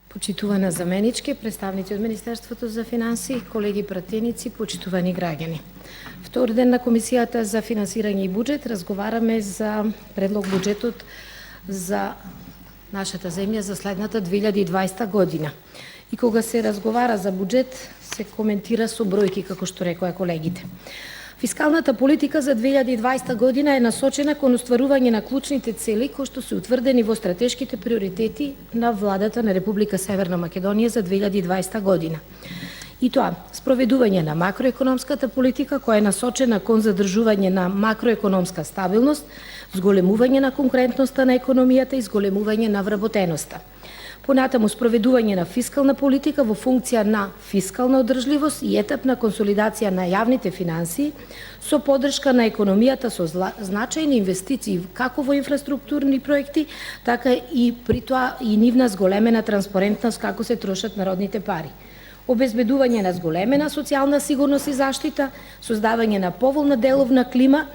Почитувана заменичке, представници од Министерството за финансии, колеги пратеници, почитувани граѓани. Втор ден на Комисијата за финансирање и буџет разговараме за предлог буџетот за нашата земја за следната 2020 година. И кога се разговара за буџет, се коментира со бројки, како што рекоа колегите. Фискалната политика за 2020 година е насочена кон остварување на клучните цели кои што се утврдени во стратешките приоритети на владата на Република Северна Македонија за 2020 година. И тоа, спроведување на макроекономската политика која е насочена кон задржување на макроекономска стабилност, зголемување на конкурентноста на економијата и зголемување на вработеноста. Понатаму спроведување на фискална политика во функција на фискална одржливост и етапна консолидација на јавните финансии со поддршка на економијата со значајни инвестиции како во инфраструктурни проекти, така и при тоа и нивна зголемена транспарентност како се трошат народните пари. Обезбедување на зголемена социјална сигурност и заштита, создавање на поволна деловна клима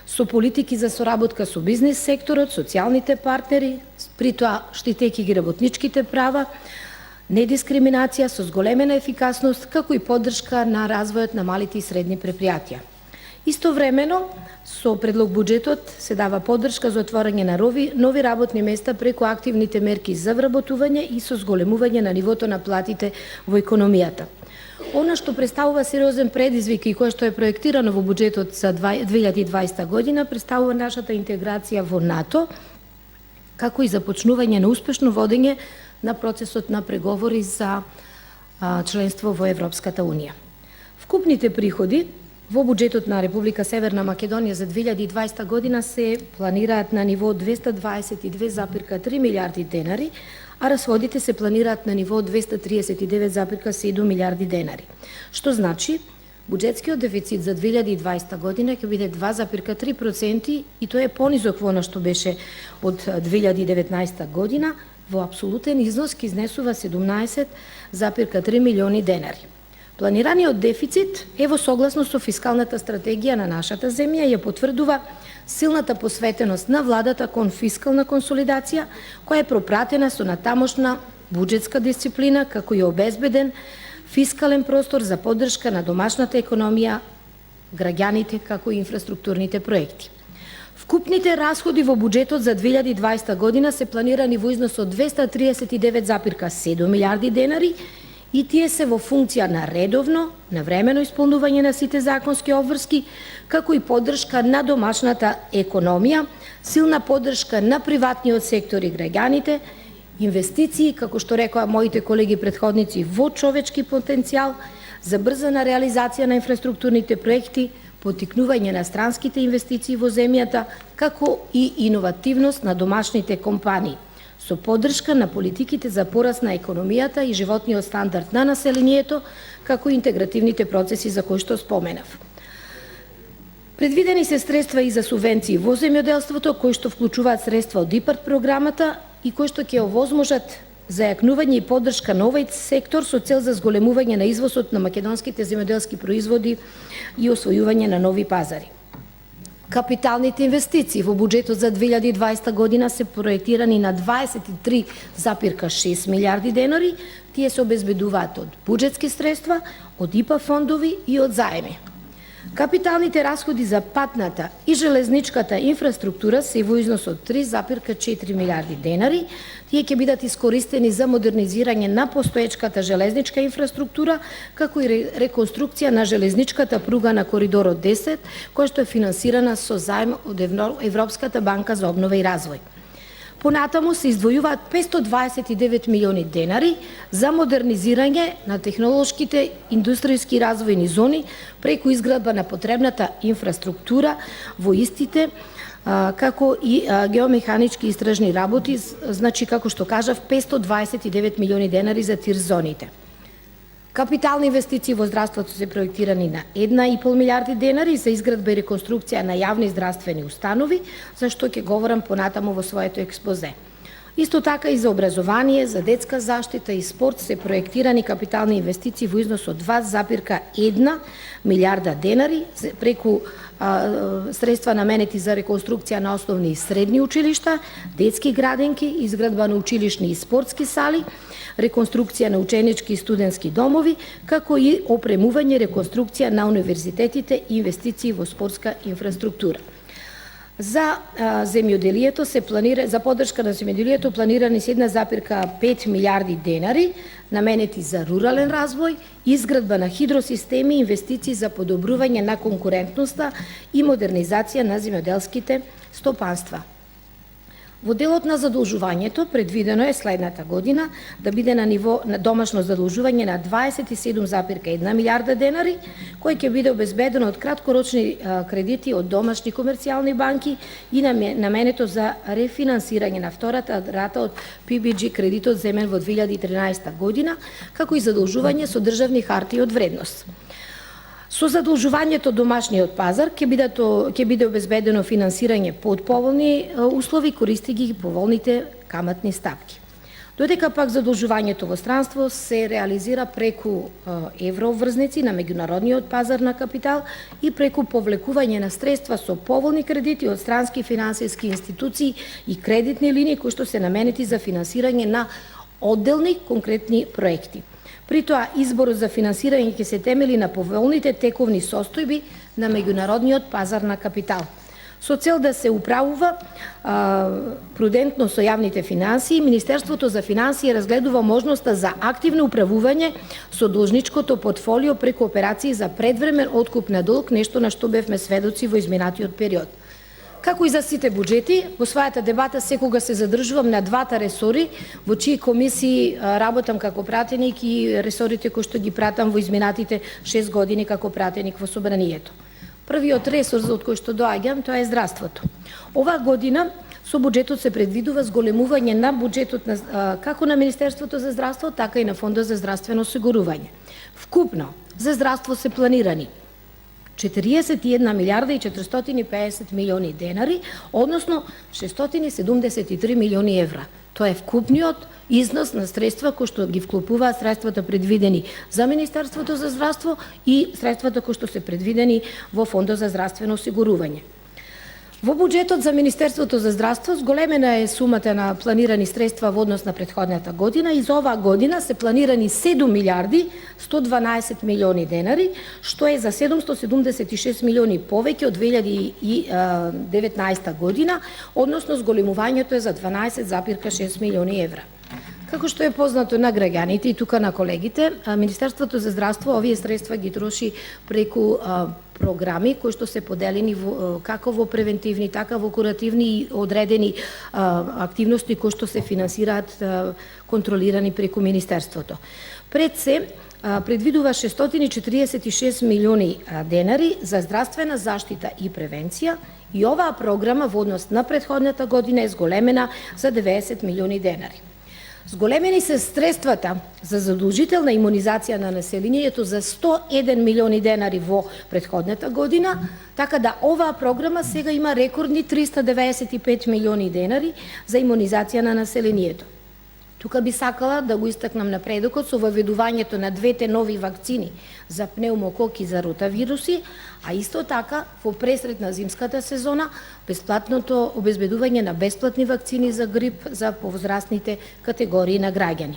со политики за соработка со бизнис секторот, социјалните партнери, при тоа штитејќи ги работничките права, недискриминација со зголемена ефикасност, како и поддршка на развојот на малите и средни предпријатија. Истовремено, со предлог буџетот се дава поддршка за отворање на нови работни места преку активните мерки за вработување и со зголемување на нивото на платите во економијата. Она што представува сериозен предизвик и кое што е проектирано во буџетот за 2020 година представува нашата интеграција во НАТО, како и започнување на успешно водење на процесот на преговори за членство во Европската Унија. Вкупните приходи во буџетот на Република Северна Македонија за 2020 година се планираат на ниво 222,3 милиарди денари, а расходите се планираат на ниво 239,7 милиарди денари. Што значи, буџетскиот дефицит за 2020 година ќе биде 2,3% и тоа е понизок во она што беше од 2019 година, во апсолутен износ ќе изнесува 17,3 милиони денари. Планираниот дефицит е во согласност со фискалната стратегија на нашата земја и ја потврдува силната посветеност на владата кон фискална консолидација, која е пропратена со натамошна буџетска дисциплина, како и обезбеден фискален простор за поддршка на домашната економија, граѓаните, како и инфраструктурните проекти. Вкупните расходи во буџетот за 2020 година се планирани во износ од 239,7 милиарди денари и тие се во функција на редовно, навремено исполнување на сите законски обврски, како и поддршка на домашната економија, силна поддршка на приватниот сектор и граѓаните, инвестиции, како што рекоа моите колеги претходници, во човечки потенцијал, забрзана реализација на инфраструктурните проекти, поттикнување на странските инвестиции во земјата, како и иновативност на домашните компании, со поддршка на политиките за пораст на економијата и животниот стандард на населението, како и интегративните процеси за кои што споменав. Предвидени се средства и за субвенции во земјоделството, кои што вклучуваат средства од ИПАРД програмата и кои што ќе овозможат зајакнување и поддршка на овој сектор со цел за зголемување на извозот на македонските земјоделски производи и освојување на нови пазари. Капиталните инвестиции во буџетот за 2020 година се проектирани на 23,6 милиарди денари, тие се обезбедуваат од буџетски средства, од ИПА фондови и од заеми. Капиталните расходи за патната и железничката инфраструктура се во износ од 3,4 милиарди денари. Тие ќе бидат искористени за модернизирање на постоечката железничка инфраструктура, како и реконструкција на железничката пруга на коридорот 10, која што е финансирана со заем од Европската банка за обнова и развој. Понатаму се издвојуваат 529 милиони денари за модернизирање на технолошките индустријски развојни зони преку изградба на потребната инфраструктура во истите, како и геомеханички истражни работи, значи како што кажав 529 милиони денари за тир зоните. Капитални инвестиции во здравството се проектирани на 1,5 милиарди денари за изградба и реконструкција на јавни здравствени установи, за што ќе говорам понатаму во своето експозе. Исто така и за образование, за детска заштита и спорт се проектирани капитални инвестиции во износ од 2,1 милиарда денари преку средства наменети за реконструкција на основни и средни училишта, детски градинки, изградба на училишни и спортски сали, реконструкција на ученички и студентски домови, како и опремување, реконструкција на универзитетите и инвестиции во спортска инфраструктура. За земјоделието се планира, за поддршка на земјоделието планирани се 1,5 милиарди денари наменети за рурален развој, изградба на хидросистеми и инвестиции за подобрување на конкурентноста и модернизација на земјоделските стопанства. Во делот на задолжувањето предвидено е следната година да биде на ниво на домашно задолжување на 27,1 милиарда денари, кој ќе биде обезбедено од краткорочни кредити од домашни комерцијални банки и наменето за рефинансирање на втората рата од PBG кредитот земен во 2013 година, како и задолжување со државни хартии од вредност. Со задолжувањето домашниот пазар ќе биде обезбедено финансирање под поволни услови, користејќи ги поволните каматни стапки. Додека пак задолжувањето во странство се реализира преку еврообврзници на меѓународниот пазар на капитал и преку повлекување на средства со поволни кредити од странски финансиски институции и кредитни линии кои што се наменети за финансирање на одделни конкретни проекти. При тоа, изборот за финансирање ќе се темели на поволните тековни состојби на меѓународниот пазар на капитал. Со цел да се управува прудентно со јавните финансии, Министерството за финансии разгледува можноста за активно управување со должничкото портфолио преку операции за предвремен откуп на долг, нешто на што бевме сведоци во изминатиот период. Како и за сите буџети, во својата дебата секогаш се задржувам на двата ресори во чии комисии работам како пратеник и ресорите кои што ги пратам во изминатите 6 години како пратеник во Собранието. Првиот ресор од кој што доаѓам, тоа е здравството. Оваа година со буџетот се предвидува зголемување на буџетот како на Министерството за здравство, така и на Фондот за здравствено осигурување. Вкупно за здравство се планирани 41 милиарда и 450 милиони денари, односно 673 милиони евра. Тоа е вкупниот износ на средства кои што ги вклопуваат средствата предвидени за Министерството за здравство и средствата кои што се предвидени во Фондот за здравствено осигурување. Во буџетот за Министерството за здравство зголемена е сумата на планирани средства во однос на претходната година и за оваа година се планирани 7 милиарди 112 милиони денари, што е за 776 милиони повеќе од 2019 година, односно зголемувањето е за 12,6 милиони евра. Како што е познато на граѓаните и тука на колегите, Министерството за здравство овие средства ги троши преку програми кои што се поделени како во превентивни, така во куративни и одредени активности кои што се финансираат контролирани преку Министерството. Пред се предвидува 646 милиони денари за здравствена заштита и превенција и оваа програма во однос на претходната година е зголемена за 90 милиони денари. Зголемени се средствата за задолжителна имунизација на населението за 101 милиони денари во претходната година, така да оваа програма сега има рекордни 395 милиони денари за имунизација на населението. Тука би сакала да го истакнам напредокот со воведувањето на двете нови вакцини за пнеумокок и за ротавируси, а исто така во пресред на зимската сезона бесплатното обезбедување на бесплатни вакцини за грип за повозрастните категории на граѓани.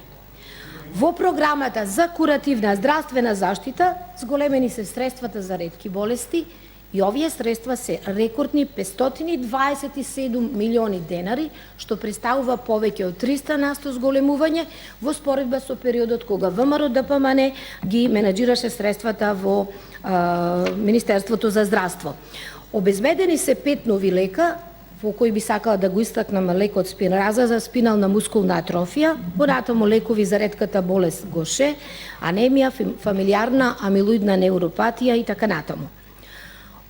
Во програмата за куративна здравствена заштита зголемени се средствата за ретки болести и овие средства се рекордни 527 милиони денари, што представува повеќе од 300% зголемување во споредба со периодот кога ВМРО ДПМН ги менаџираше средствата во Министерството за здравство. Обезбедени се 5 нови лека, во кои би сакала да го истакнам лекот Спинраза за спинална мускулна атрофија, понатаму лекови за ретката болест Гоше, анемија, фамилиарна амилоидна неуропатија и така натаму.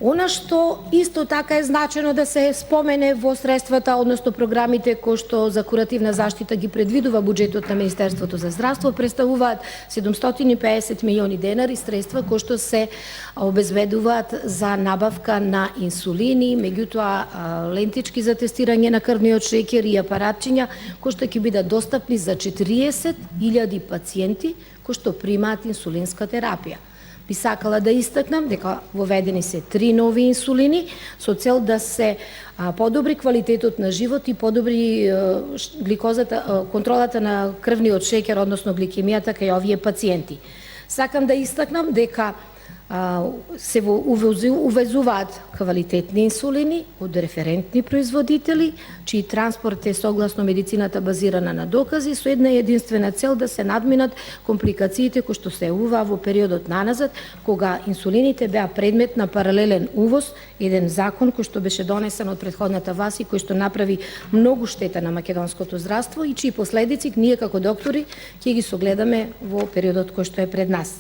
Она што исто така е значено да се спомене во средствата, односно програмите кои што за куративна заштита ги предвидува буџетот на Министерството за здравство, представуваат 750 милиони денари средства кои што се обезбедуваат за набавка на инсулини, меѓутоа лентички за тестирање на крвниот шеќер и апаратчиња кои што ќе бидат достапни за 40.000 пациенти кои што примаат инсулинска терапија. Би сакала да истакнам дека воведени се 3 нови инсулини со цел да се подобри квалитетот на живот и подобри гликозата, контролата на крвниот шеќер, односно гликемијата кај овие пациенти. Сакам да истакнам дека се увезуваат квалитетни инсулини од референтни производители, чиј транспорт е согласно медицината базирана на докази, со една единствена цел да се надминат компликациите кои што се јавуваа во периодот наназад, кога инсулините беа предмет на паралелен увоз, еден закон кој што беше донесен од претходната власт и кој што направи многу штета на македонското здравство и чии последици ние како доктори ќе ги согледаме во периодот кој што е пред нас.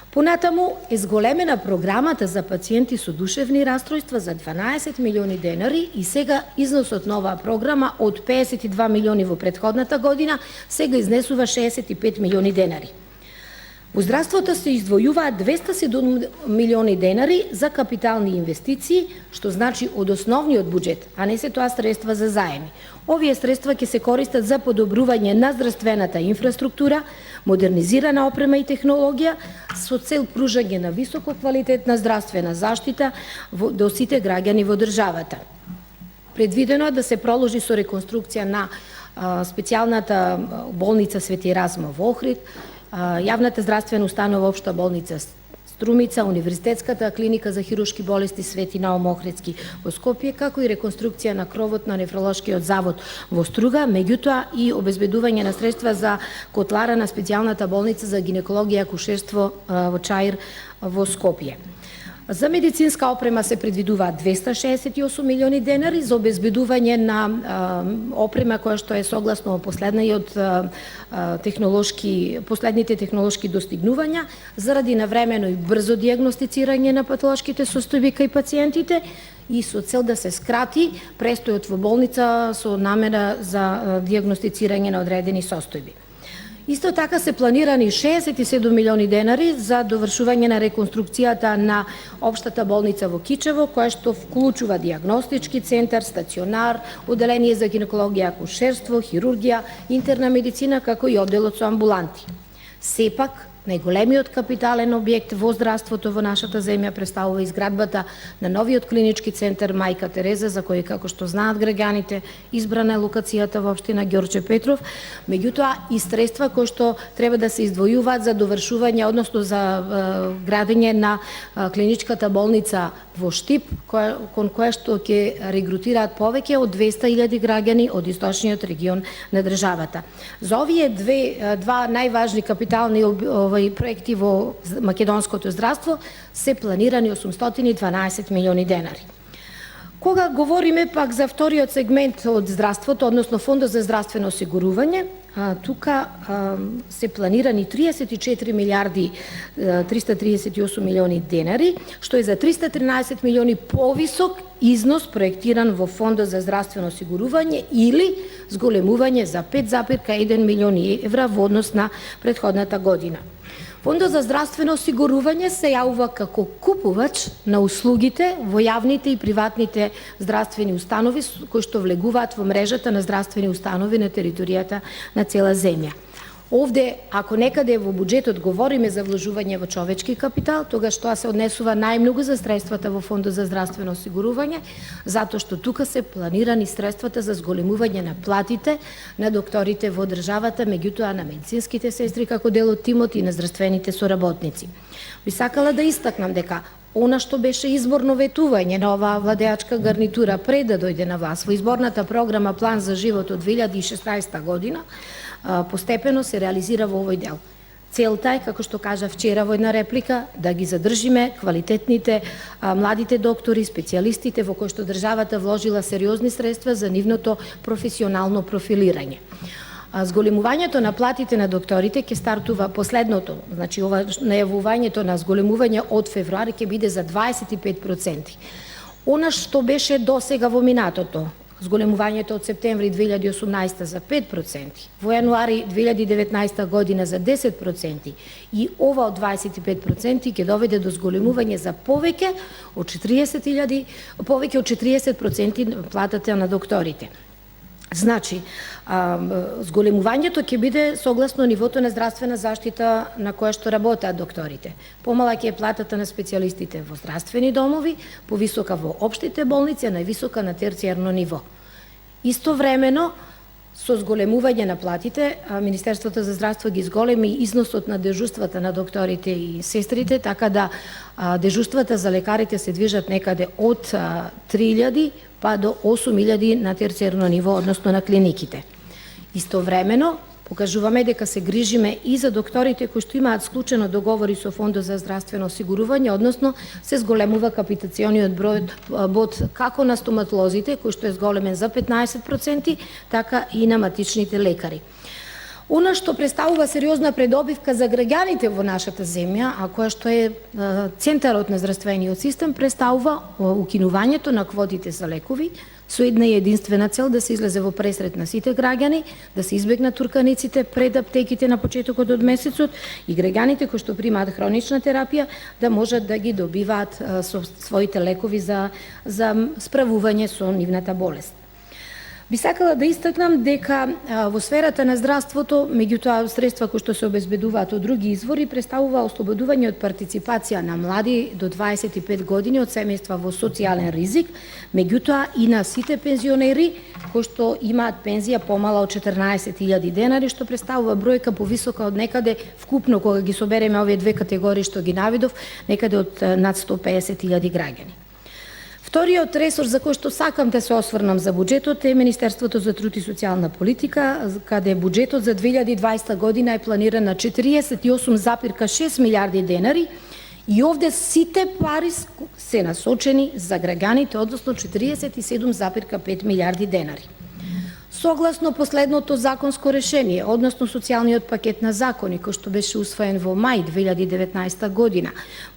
Понатаму е зголемена програмата за пациенти со душевни растројства за 12 милиони денари и сега износот на оваа програма од 52 милиони во претходната година сега изнесува 65 милиони денари. Во здравството се издвојуваат 207 милиони денари за капитални инвестиции, што значи од основниот буџет, а не се тоа средства за заеми. Овие средства ќе се користат за подобрување на здравствената инфраструктура, модернизирана опрема и технологија со цел пружање на високо квалитетна здравствена заштита до сите граѓани во државата. Предвидено е да се проложи со реконструкција на специјалната болница Свети Разма во Охрид, јавната здравствена установа Општа болница Струмица, Универзитетската клиника за хируршки болести Свети Наум Охридски во Скопје, како и реконструкција на кровот на нефролошкиот завод во Струга, меѓутоа и обезбедување на средства за котлара на специјалната болница за гинекологија и акушерство во Чаир во Скопје. За медицинска опрема се предвидуваат 268 милиони денари за обезбедување на опрема која што е согласно последните технолошки достигнувања заради навремено и брзо дијагностицирање на патолошките состојби кај пациентите и со цел да се скрати престојот во болница со намера за дијагностицирање на одредени состојби. Исто така се планирани 67 милиони денари за довршување на реконструкцијата на Општата болница во Кичево, која што вклучува дијагностички центар, стационар, оделение за гинекологија, акушерство, хирургија, интерна медицина, како и одделот со амбуланти. Сепак, најголемиот капитален објект во здравството во нашата земја представува изградбата на новиот клинички центар Мајка Тереза, за кој, како што знаат граѓаните, избрана е локацијата во општина Ѓорче Петров, меѓутоа и средства кои што треба да се издвојуваат за довршување, односно за градење на клиничката болница во Штип, кон која што ќе регрутираат повеќе од 200.000 граѓани од источниот регион на државата. За овие два најважни капитални проекти во македонското здравство се планирани 812 милиони денари. Кога говориме пак за вториот сегмент од здравството, односно Фондот за здравствено осигурување, тука се планирани 34 милиарди 338 милиони денари, што е за 313 милиони повисок износ проектиран во Фондот за здравствено осигурување или зголемување за 5,1 милиони евра во однос на претходната година. Фондот за здравствено осигурување се јавува како купувач на услугите во јавните и приватните здравствени установи кои што влегуваат во мрежата на здравствени установи на територијата на цела земја. Овде, ако некаде во буџетот говориме за вложување во човечки капитал, тогаш тоа се однесува најмногу за средствата во Фондот за здравствено осигурување, затоа што тука се планирани средствата за зголемување на платите на докторите во државата, меѓутоа на медицинските сестри како дел од тимот и на здравствените соработници. Би сакала да истакнам дека она што беше изборно ветување на оваа владеачка гарнитура пред да дојде на власт во изборната програма План за живот од 2016 година, постепено се реализира во овој дел. Целта е, како што кажа вчера во една реплика, да ги задржиме квалитетните младите доктори, специјалистите во кои што државата вложила сериозни средства за нивното професионално профилирање. Зголемувањето на платите на докторите ќе стартува последното, значи ова најавувањето на зголемување од февруари ќе биде за 25%. Она што беше досега во минатото, зголемувањето од септември 2018 за 5%, во јануари 2019 година за 10% и ова од 25% ќе доведе до зголемување за повеќе од 40% платата на докторите. Значи, зголемувањето ќе биде согласно нивото на здравствена заштита на која што работат докторите. Помалаќе е платата на специјалистите во здравствени домови, повисока во општите болници, а највисока на терцијарно ниво. Истовремено, со зголемување на платите, Министерството за здравство ги зголеми износот на дежурствата на докторите и сестрите, така да дежурствата за лекарите се движат некаде од 3000 па до 8000 на терцијарно ниво, односно на клиниките. Истовремено, покажуваме дека се грижиме и за докторите кои што имаат склучено договори со Фондот за здравствено осигурување, односно се зголемува капитациониот бод како на стоматолозите, кој што е зголемен за 15%, така и на матичните лекари. Она што представува сериозна предобивка за граѓаните во нашата земја, а која што е центарот на здравствениот систем, представува укинувањето на квотите за лекови, со една и единствена цел да се излезе во пресрет на сите граѓани, да се избегнат турканиците пред аптеките на почетокот од месецот и граѓаните кои што примаат хронична терапија да можат да ги добиваат со своите лекови за справување со нивната болест. Би сакала да истакнам дека во сферата на здравството, меѓутоа средства кои што се обезбедуваат од други извори, представува ослободување од партиципација на млади до 25 години од семејства во социјален ризик, меѓутоа и на сите пензионери кои што имаат пензија помала од 14.000 денари, што представува бројка повисока од некаде вкупно кога ги собереме овие две категории што ги наведов, некаде од над 150.000 граѓани. Вториот ресор за кој што сакам да се осврнам за буџетот е Министерството за труд и социјална политика, каде буџетот за 2020 година е планиран на 48,6 милиарди денари и овде сите пари се насочени за граѓаните, односно 47,5 милиарди денари. Согласно последното законско решение, односно социјалниот пакет на закони кој што беше усвоен во мај 2019 година,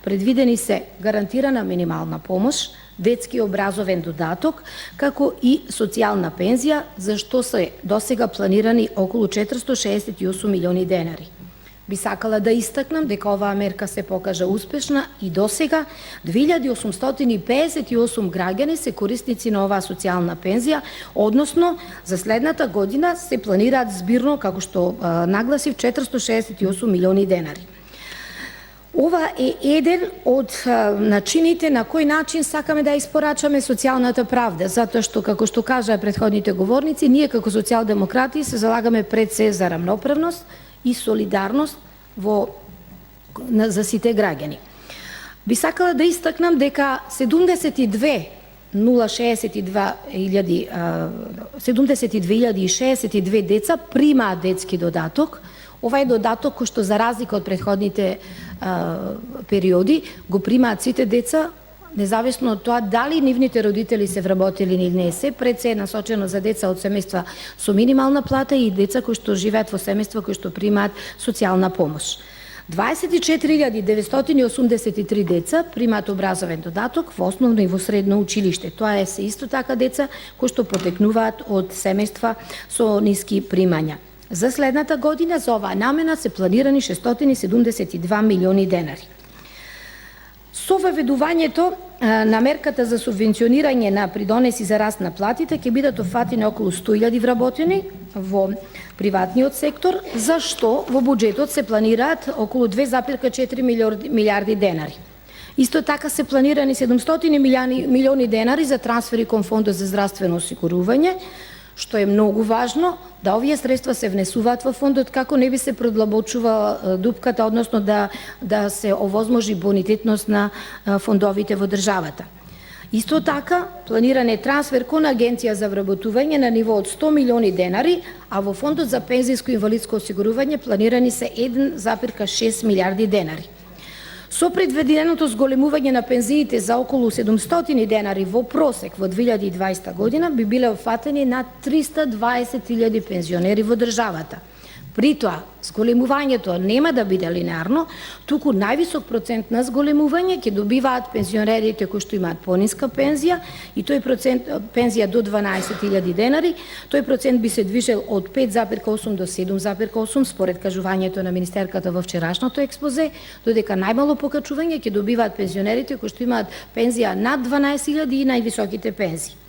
предвидени се гарантирана минимална помош, детски образовен додаток, како и социјална пензија, за што се досега планирани околу 468 милиони денари. Би сакала да истакнам дека оваа мерка се покажа успешна и досега 2858 граѓани се корисници на оваа социјална пензија, односно за следната година се планираат збирно, како што нагласив, 468 милиони денари. Ова е еден од начините на кој начин сакаме да испорачаме социјалната правда, затоа што, како што кажаа претходните говорници, ние како социјалдемократи се залагаме пред се за рамноправност и солидарност за сите граѓани. Би сакала да истакнам дека 72.062 деца примаат детски додаток. Ова е додаток кој што за разлика од претходните периоди го примаат сите деца, независно од тоа дали нивните родители се вработили или не се, пред се е насочено за деца од семејства со минимална плата и деца кои што живеат во семејства кои што примаат социјална помош. 24.983 деца примаат образовен додаток во основно и во средно училиште. Тоа е се исто така деца кои што потекнуваат од семејства со ниски примања. За следната година за оваа намена се планирани 672 милиони денари. Со воведувањето на мерката за субвенционирање на придонеси за раст на платите ќе бидат офатени околу 100.000 вработени во приватниот сектор, за што во буџетот се планираат околу 2,4 милиарди денари. Исто така се планирани 700 милиони денари за трансфери кон Фондот за здравствено осигурување, што е многу важно да овие средства се внесуваат во фондот како не би се продлабочувала дупката, односно да се овозможи бонитетност на фондовите во државата. Исто така, планиран е трансфер кон Агенција за вработување на ниво од 100 милиони денари, а во Фондот за пензијско и инвалидско осигурување планирани се 1,6 милиарди денари. Со предвиденото зголемување на пензиите за околу 700 денари во просек во 2020 година би биле опфатени над 320.000 пензионери во државата. При тоа, зголемувањето нема да биде линеарно, туку највисок процент на зголемување ќе добиваат пензионерите кои што имаат пониска пензија и тој процент пензија до 12.000 денари, тој процент би се движел од 5,8 до 7,8 според кажувањето на министерката во вчерашното експозе, додека најмало покачување ќе добиваат пензионерите кои што имаат пензија над 12.000 и највисоките пензии.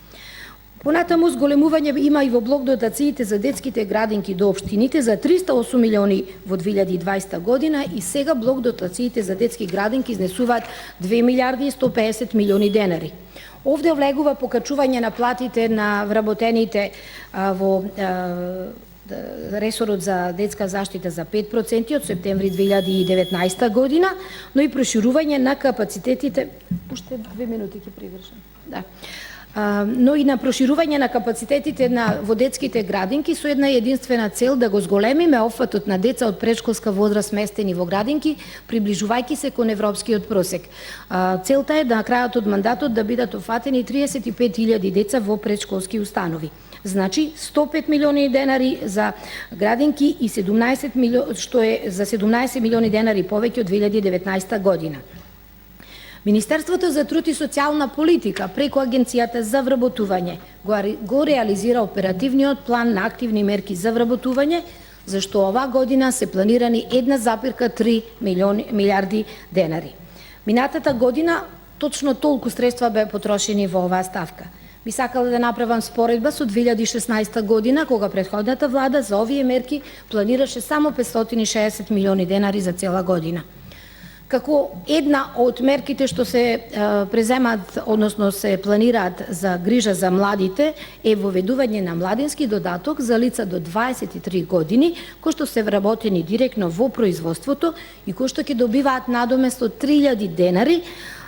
Понатаму зголемување има и во блок дотациите за детските градинки до општините за 308 милиони во 2020 година и сега блок дотациите за детски градинки изнесуваат 2 милиарди и 150 милиони денари. Овде влегува покачување на платите на вработените во ресорот за детска заштита за 5% од септември 2019 година, но и проширување на капацитетите, уште 2 минути ќе привршам. Да. Но и на проширување на капацитетите во детските градинки со една единствена цел да го зголемиме опфатот на деца од претшколска возраст сместени во градинки, приближувајќи се кон европскиот просек. Целта е на крајот од мандатот да бидат опфатени 35.000 деца во претшколски установи. Значи 105 милиони денари за градинки и 17 милиони, што е за 17 милиони денари повеќе од 2019 година. Министерството за труд и социјална политика преку Агенцијата за вработување го реализира оперативниот план на активни мерки за вработување, зашто оваа година се планирани 1,3 милиарди денари. Минатата година точно толку средства беа потрошени во оваа ставка. Би сакала да направам споредба со 2016 година, кога претходната влада за овие мерки планираше само 560 милиони денари за цела година. Како една од мерките што се преземат, односно се планираат за грижа за младите, е воведување на младински додаток за лица до 23 години, кои што се вработени директно во производството и кои што ќе добиваат надоместо 3.000 денари,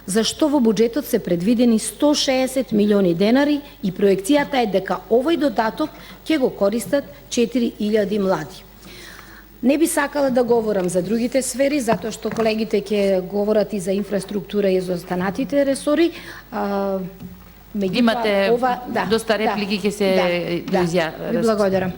за што во буџетот се предвидени 160 милиони денари и проекцијата е дека овој додаток ќе го користат 4.000 млади. Не би сакала да говорам за другите сфери, затоа што колегите ќе говорат и за инфраструктура и за останатите ресори. Имате доста реплики, ќе се изјават. Благодарам.